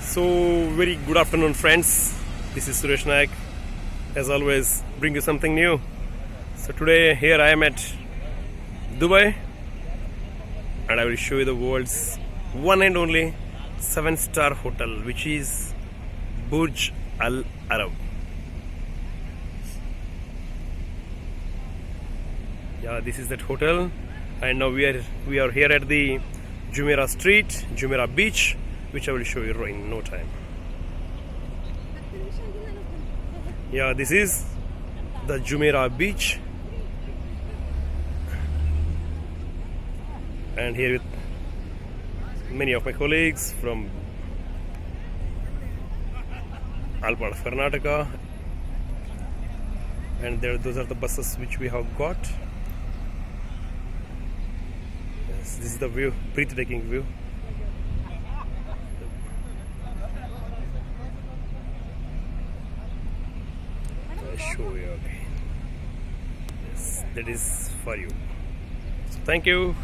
So, very good afternoon, friends. This is Suresh Naik. As always, bring you something new. So, today here I am at Dubai, and I will show you the world's one and only 7-star hotel, which is Burj Al Arab. Yeah, this is that hotel, and now we are here at the Jumeirah Street, Jumeirah Beach, which I will show you in no time. Yeah, this is the Jumeirah Beach, and here with many of my colleagues from all part of Karnataka, and those are the buses which we have got. Yes, this is the view, breathtaking view. I'll show you again. Yes, that is for you. So thank you.